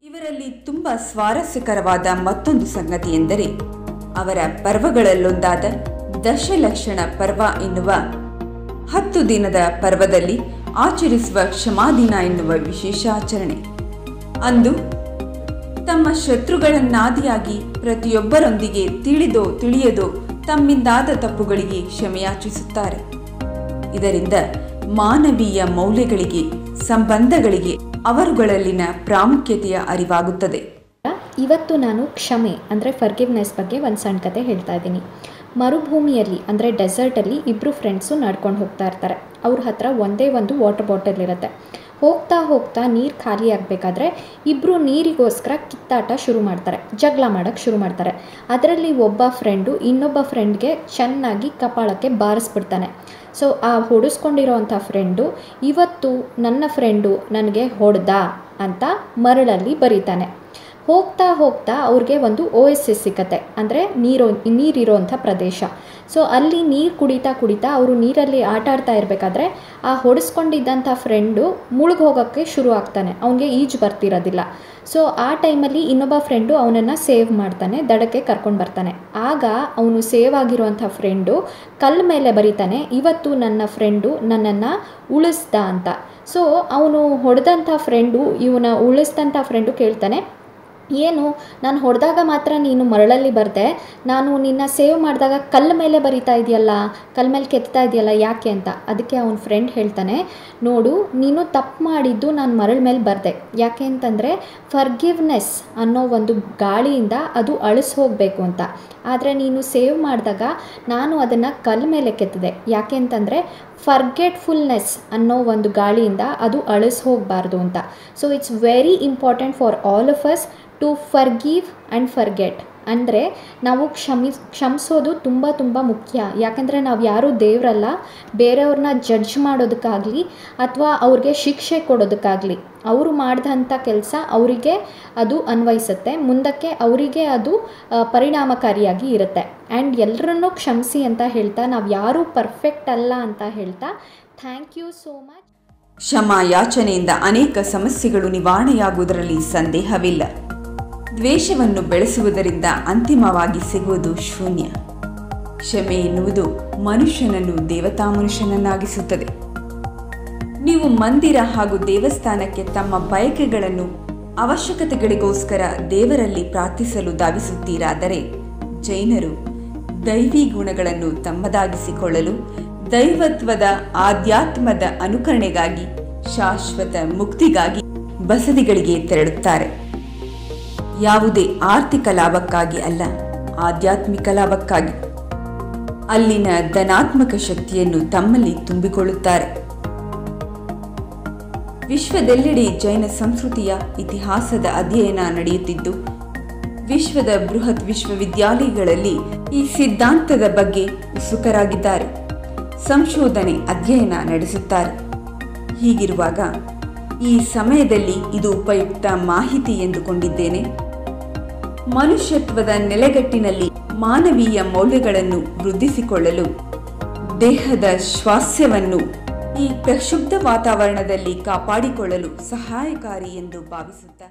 ಇವರಲ್ಲಿ ತುಂಬ ಸ್ವಾರಸ್ಯಕರವಾದ ಮತ್ತೊಂದು ಸಂಗತಿ ಎಂದರೆ ಅವರ ಪರ್ವಗಳಲ್ಲೊಂದಾದ ದಶಲಕ್ಷಣ ಪರ್ವ ಎನ್ನುವ 10 ದಿನದ ಪರ್ವದಲ್ಲಿ ಆಚರಿಸುವ ಕ್ಷಮಾದಿನ ಎನ್ನುವ ವಿಶೇಷ ಆಚರಣೆ. ಅಂದು ತಮ್ಮ ಶತ್ರುಗಳನ್ನಾದಿಯಾಗಿ ಪ್ರತಿಯೊಬ್ಬರೊಂದಿಗೆ ತಿಳಿದೋ ತಿಳಿಯದೋ ತಮ್ಮಿಂದಾದ ತಪ್ಪುಗಳಿಗೆ ಕ್ಷಮೆಯಾಚಿಸುತ್ತಾರೆ. ಇದರಿಂದ ಮಾನವೀಯ ಮೌಲ್ಯಗಳಿಗೆ, ಸಂಬಂಧಗಳಿಗೆ ಅವರುಗಳಲ್ಲಿನ ಪ್ರಾಮುಖ್ಯತೆಯ ಅರಿವಾಗುತ್ತದೆ. ಇವತ್ತು ನಾನು ಕ್ಷಮೆ ಅಂದರೆ ಫರ್ಗಿವ್ನೆಸ್ ಬಗ್ಗೆ ಒಂದು ಸಣ್ಣ ಕತೆ ಹೇಳ್ತಾ ಇದ್ದೀನಿ. ಮರುಭೂಮಿಯಲ್ಲಿ ಅಂದರೆ ಡೆಸರ್ಟಲ್ಲಿ ಇಬ್ಬರು ಫ್ರೆಂಡ್ಸು ನಡ್ಕೊಂಡು ಹೋಗ್ತಾ ಇರ್ತಾರೆ. ಅವ್ರ ಹತ್ರ ಒಂದೇ ಒಂದು ವಾಟರ್ ಬಾಟಲ್ ಇರುತ್ತೆ. ಹೋಗ್ತಾ ಹೋಗ್ತಾ ನೀರು ಖಾಲಿ ಆಗಬೇಕಾದ್ರೆ ಇಬ್ಬರು ನೀರಿಗೋಸ್ಕರ ಕಿತ್ತಾಟ ಶುರು ಮಾಡ್ತಾರೆ, ಜಗಳ ಮಾಡೋಕ್ಕೆ ಶುರು ಮಾಡ್ತಾರೆ. ಅದರಲ್ಲಿ ಒಬ್ಬ ಫ್ರೆಂಡು ಇನ್ನೊಬ್ಬ ಫ್ರೆಂಡ್ಗೆ ಚೆನ್ನಾಗಿ ಕಪಾಳಕ್ಕೆ ಬಾರಿಸ್ಬಿಡ್ತಾನೆ. ಸೊ ಆ ಹೊಡೆಸ್ಕೊಂಡಿರೋವಂಥ ಫ್ರೆಂಡು ಇವತ್ತು ನನ್ನ ಫ್ರೆಂಡು ನನಗೆ ಹೊಡೆದ ಅಂತ ಮರಳಲ್ಲಿ ಬರೀತಾನೆ. ಹೋಗ್ತಾ ಹೋಗ್ತಾ ಅವ್ರಿಗೆ ಒಂದು OSS ಸಿಕ್ಕತ್ತೆ, ಅಂದರೆ ನೀರಿರೋವಂಥ ಪ್ರದೇಶ. ಸೊ ಅಲ್ಲಿ ನೀರು ಕುಡಿತಾ ಅವರು ನೀರಲ್ಲಿ ಆಟ ಆಡ್ತಾ ಇರಬೇಕಾದ್ರೆ ಆ ಹೊಡೆಸ್ಕೊಂಡಿದ್ದಂಥ ಫ್ರೆಂಡು ಮುಳುಗಿ ಹೋಗೋಕ್ಕೆ ಶುರು ಆಗ್ತಾನೆ. ಅವನಿಗೆ ಈಜು ಬರ್ತಿರೋದಿಲ್ಲ. ಸೊ ಆ ಟೈಮಲ್ಲಿ ಇನ್ನೊಬ್ಬ ಫ್ರೆಂಡು ಅವನನ್ನು ಸೇವ್ ಮಾಡ್ತಾನೆ, ದಡಕ್ಕೆ ಕರ್ಕೊಂಡು ಬರ್ತಾನೆ. ಆಗ ಅವನು ಸೇವ್ ಆಗಿರುವಂಥ ಫ್ರೆಂಡು ಕಲ್ಲು ಮೇಲೆ ಬರೀತಾನೆ, ಇವತ್ತು ನನ್ನ ಫ್ರೆಂಡು ನನ್ನನ್ನು ಉಳಿಸ್ದ ಅಂತ. ಸೊ ಅವನು ಹೊಡೆದಂಥ ಫ್ರೆಂಡು ಇವನ ಉಳಿಸಿದಂಥ ಫ್ರೆಂಡು ಕೇಳ್ತಾನೆ, ಏನು ನಾನು ಹೊಡೆದಾಗ ಮಾತ್ರ ನೀನು ಮರಳಲ್ಲಿ ಬರದೆ, ನಾನು ನಿನ್ನ ಸೇವ್ ಮಾಡಿದಾಗ ಕಲ್ಲ ಮೇಲೆ ಬರಿತಾ ಇದೆಯಲ್ಲ, ಕಲ್ಲ ಮೇಲೆ ಕೆತ್ತಾ ಇದೆಯಲ್ಲ, ಯಾಕೆ ಅಂತ. ಅದಕ್ಕೆ ಅವನ ಫ್ರೆಂಡ್ ಹೇಳ್ತಾನೆ, ನೋಡು ನೀನು ತಪ್ಪು ಮಾಡಿದ್ದು ನಾನು ಮರಳ ಮೇಲೆ ಬರದೆ, ಯಾಕೆ ಅಂತಂದರೆ ಫರ್ಗಿವ್ನೆಸ್ ಅನ್ನೋ ಒಂದು ಗಾಳಿಯಿಂದ ಅದು ಅಳಿಸಿ ಹೋಗಬೇಕು ಅಂತ. ಆದರೆ ನೀನು ಸೇವ್ ಮಾಡಿದಾಗ ನಾನು ಅದನ್ನು ಕಲ್ಲ ಮೇಲೆ ಕೆತ್ತಿದೆ, ಯಾಕೆ ಅಂತಂದರೆ ಫರ್ಗೆಟ್ಫುಲ್ನೆಸ್ ಅನ್ನೋ ಒಂದು ಗಾಳಿಯಿಂದ ಅದು ಅಳಿಸಿ ಹೋಗಬಾರ್ದು ಅಂತ. So it's very important for all of us to forgive and forget. ಅಂದರೆ ನಾವು ಕ್ಷಮಿಸೋದು ತುಂಬ ಮುಖ್ಯ. ಯಾಕೆಂದರೆ ನಾವು ಯಾರೂ ದೇವರಲ್ಲ, ಬೇರೆಯವ್ರನ್ನ ಜಡ್ಜ್ ಮಾಡೋದಕ್ಕಾಗಲಿ ಅಥವಾ ಅವ್ರಿಗೆ ಶಿಕ್ಷೆ ಕೊಡೋದಕ್ಕಾಗಲಿ. ಅವರು ಮಾಡಿದಂಥ ಕೆಲಸ ಅವರಿಗೆ ಅದು ಅನ್ವಯಿಸುತ್ತೆ, ಮುಂದಕ್ಕೆ ಅವರಿಗೆ ಅದು ಪರಿಣಾಮಕಾರಿಯಾಗಿ ಇರುತ್ತೆ. ಆ್ಯಂಡ್ ಎಲ್ಲರನ್ನೂ ಕ್ಷಮಿಸಿ ಅಂತ ಹೇಳ್ತಾ, ನಾವು ಯಾರೂ ಪರ್ಫೆಕ್ಟ್ ಅಲ್ಲ ಅಂತ ಹೇಳ್ತಾ, ಥ್ಯಾಂಕ್ ಯು ಸೋ ಮಚ್. ಕ್ಷಮಾ ಯಾಚನೆಯಿಂದ ಅನೇಕ ಸಮಸ್ಯೆಗಳು ನಿವಾರಣೆಯಾಗುವುದರಲ್ಲಿ ಸಂದೇಹವಿಲ್ಲ. ದ್ವೇಷವನ್ನು ಬೆಳೆಸುವುದರಿಂದ ಅಂತಿಮವಾಗಿ ಸಿಗುವುದು ಶೂನ್ಯ. ಕ್ಷಮೆ ಎನ್ನುವುದು ಮನುಷ್ಯನನ್ನು ದೇವತಾ ಮನುಷ್ಯನನ್ನಾಗಿಸುತ್ತದೆ. ನೀವು ಮಂದಿರ ಹಾಗೂ ದೇವಸ್ಥಾನಕ್ಕೆ ತಮ್ಮ ಬಯಕೆಗಳನ್ನು, ಅವಶ್ಯಕತೆಗಳಿಗೋಸ್ಕರ ದೇವರಲ್ಲಿ ಪ್ರಾರ್ಥಿಸಲು ಧಾವಿಸುತ್ತೀರಾದರೆ, ಜೈನರು ದೈವಿ ಗುಣಗಳನ್ನು ತಮ್ಮದಾಗಿಸಿಕೊಳ್ಳಲು, ದೈವತ್ವದ ಆಧ್ಯಾತ್ಮದ ಅನುಕರಣೆಗಾಗಿ, ಶಾಶ್ವತ ಮುಕ್ತಿಗಾಗಿ ಬಸದಿಗಳಿಗೆ ತೆರಳುತ್ತಾರೆ. ಯಾವುದೇ ಆರ್ಥಿಕ ಲಾಭಕ್ಕಾಗಿ ಅಲ್ಲ, ಆಧ್ಯಾತ್ಮಿಕ ಲಾಭಕ್ಕಾಗಿ. ಅಲ್ಲಿನ ಧನಾತ್ಮಕ ಶಕ್ತಿಯನ್ನು ತಮ್ಮಲ್ಲಿ ತುಂಬಿಕೊಳ್ಳುತ್ತಾರೆ. ವಿಶ್ವದೆಲ್ಲೆಡೆ ಜೈನ ಸಂಸ್ಕೃತಿಯ ಇತಿಹಾಸದ ಅಧ್ಯಯನ ನಡೆಯುತ್ತಿದ್ದು, ವಿಶ್ವದ ಬೃಹತ್ ವಿಶ್ವವಿದ್ಯಾಲಯಗಳಲ್ಲಿ ಈ ಸಿದ್ಧಾಂತದ ಬಗ್ಗೆ ಉತ್ಸುಕರಾಗಿದ್ದಾರೆ, ಸಂಶೋಧನೆ ಅಧ್ಯಯನ ನಡೆಸುತ್ತಾರೆ. ಹೀಗಿರುವಾಗ ಈ ಸಮಯದಲ್ಲಿ ಇದು ಉಪಯುಕ್ತ ಮಾಹಿತಿ ಎಂದುಕೊಂಡಿದ್ದೇನೆ. ಮನುಷ್ಯತ್ವದ ನೆಲೆಗಟ್ಟಿನಲ್ಲಿ ಮಾನವೀಯ ಮೌಲ್ಯಗಳನ್ನು ವೃದ್ಧಿಸಿಕೊಳ್ಳಲು, ದೇಹದ ಸ್ವಾಸ್ಥ್ಯವನ್ನು ಈ ಪ್ರಕ್ಷುಬ್ಧ ವಾತಾವರಣದಲ್ಲಿ ಕಾಪಾಡಿಕೊಳ್ಳಲು ಸಹಾಯಕಾರಿ ಎಂದು ಭಾವಿಸುತ್ತಾ